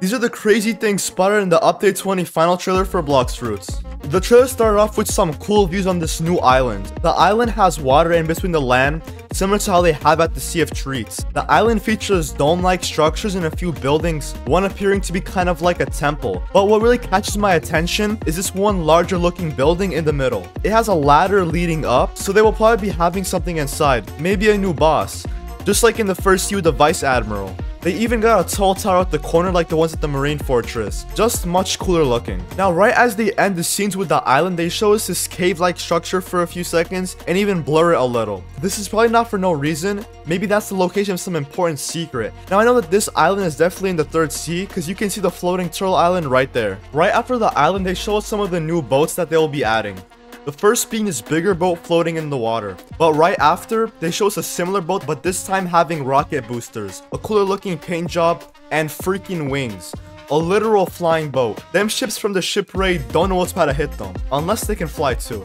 These are the crazy things spotted in the Update 20 final trailer for Blox Fruits. The trailer started off with some cool views on this new island. The island has water in between the land, similar to how they have at the Sea of Treats. The island features dome-like structures and a few buildings, one appearing to be kind of like a temple. But what really catches my attention is this one larger looking building in the middle. It has a ladder leading up, so they will probably be having something inside, maybe a new boss, just like in the first year with the Vice Admiral. They even got a tall tower at the corner like the ones at the Marine Fortress, just much cooler looking. Now right as they end the scenes with the island, they show us this cave-like structure for a few seconds and even blur it a little. This is probably not for no reason, maybe that's the location of some important secret. Now I know that this island is definitely in the third sea because you can see the floating turtle island right there. Right after the island, they show us some of the new boats that they will be adding. The first being this bigger boat floating in the water. But right after, they show us a similar boat, but this time having rocket boosters, a cooler looking paint job, and freaking wings. A literal flying boat. Them ships from the ship raid don't know what's about to hit them, unless they can fly too.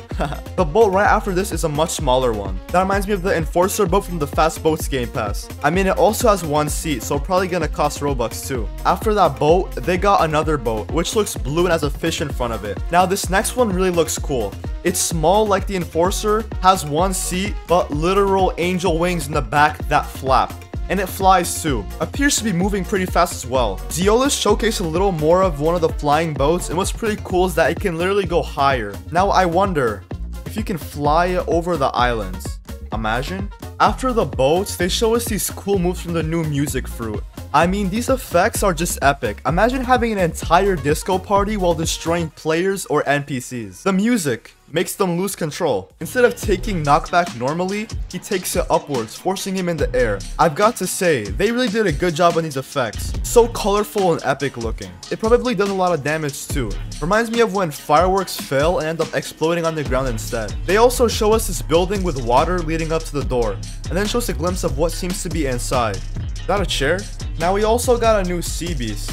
The boat right after this is a much smaller one. That reminds me of the Enforcer boat from the Fast Boats Game Pass. I mean, it also has one seat, so probably gonna cost Robux too. After that boat, they got another boat, which looks blue and has a fish in front of it. Now this next one really looks cool. It's small like the Enforcer, has one seat, but literal angel wings in the back that flap. And it flies too. Appears to be moving pretty fast as well. Zeola's showcased a little more of one of the flying boats, and what's pretty cool is that it can literally go higher. Now I wonder if you can fly over the islands. Imagine. After the boats, they show us these cool moves from the new music fruit. I mean, these effects are just epic. Imagine having an entire disco party while destroying players or NPCs. The music makes them lose control. Instead of taking knockback normally, he takes it upwards, forcing him in the air. I've got to say, they really did a good job on these effects. So colorful and epic looking. It probably does a lot of damage too. Reminds me of when fireworks fail and end up exploding on the ground instead. They also show us this building with water leading up to the door, and then show us a glimpse of what seems to be inside. Is that a chair? Now we also got a new sea beast.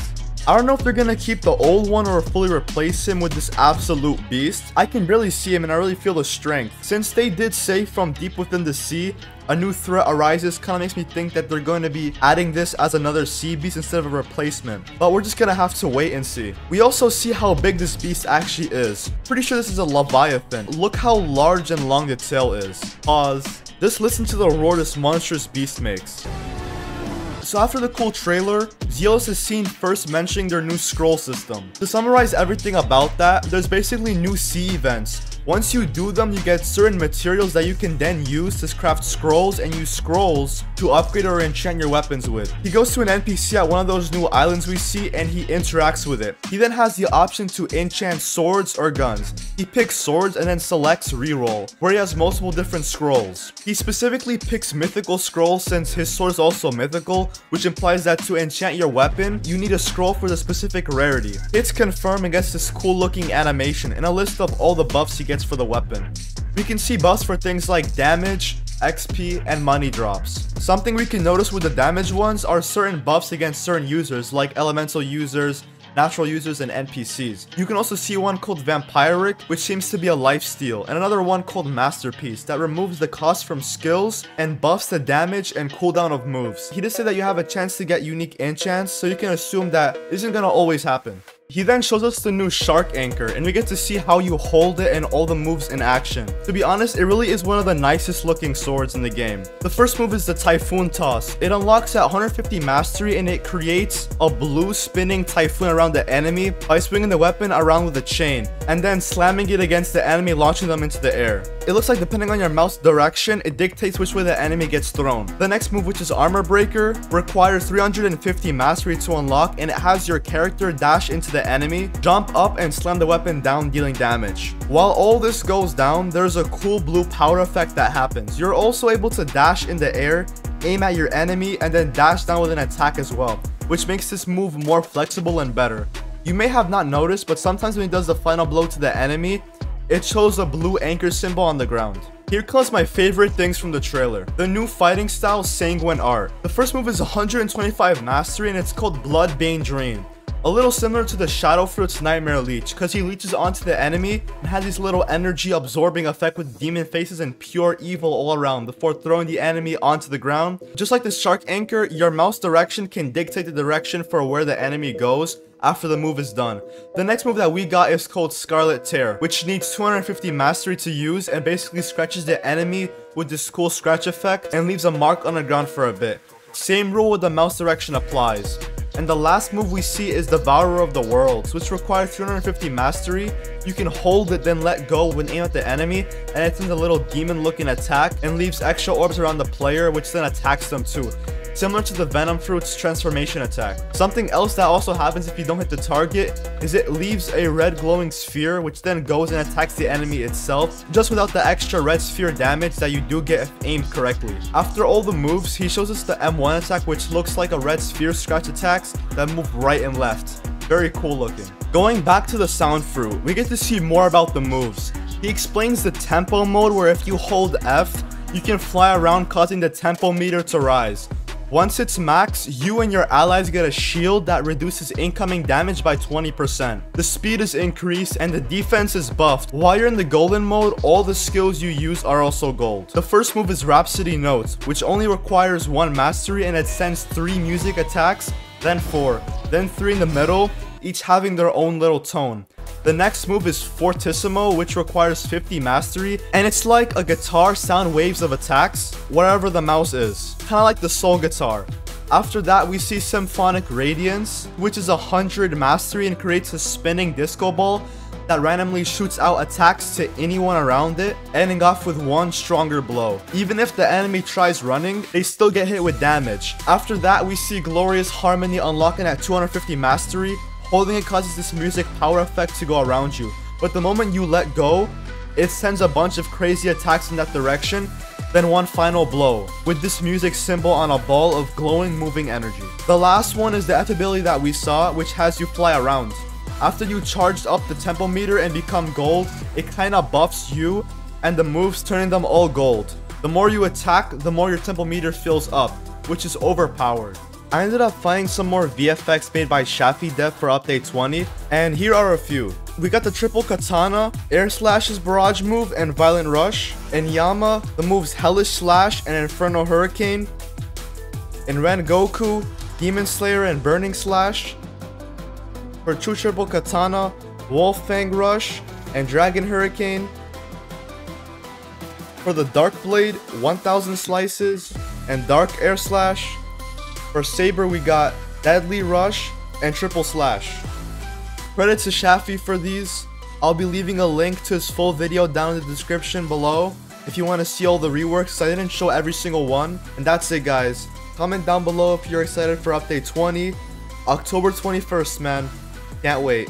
I don't know if they're gonna keep the old one or fully replace him with this absolute beast. I can barely see him and I really feel the strength. Since they did say from deep within the sea, a new threat arises, kind of makes me think that they're going to be adding this as another sea beast instead of a replacement. But we're just gonna have to wait and see. We also see how big this beast actually is. Pretty sure this is a Leviathan. Look how large and long the tail is. Pause. Just listen to the roar this monstrous beast makes. So after the cool trailer, Zelos is seen first mentioning their new scroll system. To summarize everything about that, there's basically new sea events. Once you do them, you get certain materials that you can then use to craft scrolls and use scrolls to upgrade or enchant your weapons with. He goes to an NPC at one of those new islands we see and he interacts with it. He then has the option to enchant swords or guns. He picks swords and then selects reroll, where he has multiple different scrolls. He specifically picks mythical scrolls since his sword is also mythical, which implies that to enchant your weapon, you need a scroll for the specific rarity. Hits confirm and gets this cool looking animation and a list of all the buffs he gets for the weapon. We can see buffs for things like damage, XP, and money drops. Something we can notice with the damage ones are certain buffs against certain users like elemental users, natural users, and NPCs. You can also see one called Vampiric, which seems to be a lifesteal, and another one called Masterpiece that removes the cost from skills and buffs the damage and cooldown of moves. He did say that you have a chance to get unique enchants, so you can assume that isn't gonna always happen. He then shows us the new shark anchor and we get to see how you hold it and all the moves in action. To be honest, it really is one of the nicest looking swords in the game. The first move is the Typhoon Toss. It unlocks at 150 mastery and it creates a blue spinning typhoon around the enemy by swinging the weapon around with a chain and then slamming it against the enemy, launching them into the air. It looks like depending on your mouse direction, it dictates which way the enemy gets thrown. The next move, which is Armor Breaker, requires 350 mastery to unlock and it has your character dash into the enemy, jump up, and slam the weapon down, dealing damage. While all this goes down, there's a cool blue power effect that happens. You're also able to dash in the air, aim at your enemy, and then dash down with an attack as well, which makes this move more flexible and better. You may have not noticed, but sometimes when he does the final blow to the enemy, it shows a blue anchor symbol on the ground. Here comes my favorite things from the trailer. The new fighting style, Sanguine Art. The first move is 125 mastery and it's called Bloodbane Drain. A little similar to the Shadow Fruit's Nightmare Leech, because he leeches onto the enemy and has this little energy absorbing effect with demon faces and pure evil all around before throwing the enemy onto the ground. Just like the Shark Anchor, your mouse direction can dictate the direction for where the enemy goes after the move is done. The next move that we got is called Scarlet Tear, which needs 250 mastery to use and basically scratches the enemy with this cool scratch effect and leaves a mark on the ground for a bit. Same rule with the mouse direction applies. And the last move we see is Devourer of the Worlds, which requires 350 mastery. You can hold it then let go when aim at the enemy, and it sends a little demon looking attack and leaves extra orbs around the player, which then attacks them too. Similar to the Venom Fruit's transformation attack. Something else that also happens if you don't hit the target is it leaves a red glowing sphere, which then goes and attacks the enemy itself, just without the extra red sphere damage that you do get if aimed correctly. After all the moves, he shows us the M1 attack, which looks like a red sphere scratch attacks that move right and left. Very cool looking. Going back to the Sound Fruit, we get to see more about the moves. He explains the tempo mode, where if you hold F, you can fly around, causing the tempo meter to rise. Once it's max, you and your allies get a shield that reduces incoming damage by 20%. The speed is increased and the defense is buffed. While you're in the golden mode, all the skills you use are also gold. The first move is Rhapsody Notes, which only requires 1 mastery, and it sends 3 music attacks, then 4, then 3 in the middle, each having their own little tone. The next move is Fortissimo, which requires 50 mastery, and it's like a guitar sound waves of attacks wherever the mouse is, kinda like the soul guitar. After that, we see Symphonic Radiance, which is 100 mastery and creates a spinning disco ball that randomly shoots out attacks to anyone around it, ending off with 1 stronger blow. Even if the enemy tries running, they still get hit with damage. After that, we see Glorious Harmony unlocking at 250 mastery. Holding it causes this music power effect to go around you, but the moment you let go, it sends a bunch of crazy attacks in that direction, then 1 final blow, with this music symbol on a ball of glowing moving energy. The last one is the F ability that we saw, which has you fly around. After you charged up the tempo meter and become gold, it kinda buffs you and the moves, turning them all gold. The more you attack, the more your tempo meter fills up, which is overpowered. I ended up finding some more VFX made by Shafi Dev for update 20, and here are a few. We got the triple katana, air slash's barrage move and violent rush. In Yama, the moves hellish slash and inferno hurricane. In Ren Goku, demon slayer and burning slash. For true triple katana, wolf fang rush and dragon hurricane. For the dark blade, 1000 slices and dark air slash. For Saber, we got Deadly Rush and Triple Slash. Credit to Shafi for these. I'll be leaving a link to his full video down in the description below if you want to see all the reworks. I didn't show every single one. And that's it, guys. Comment down below if you're excited for update 20. October 21st, man. Can't wait.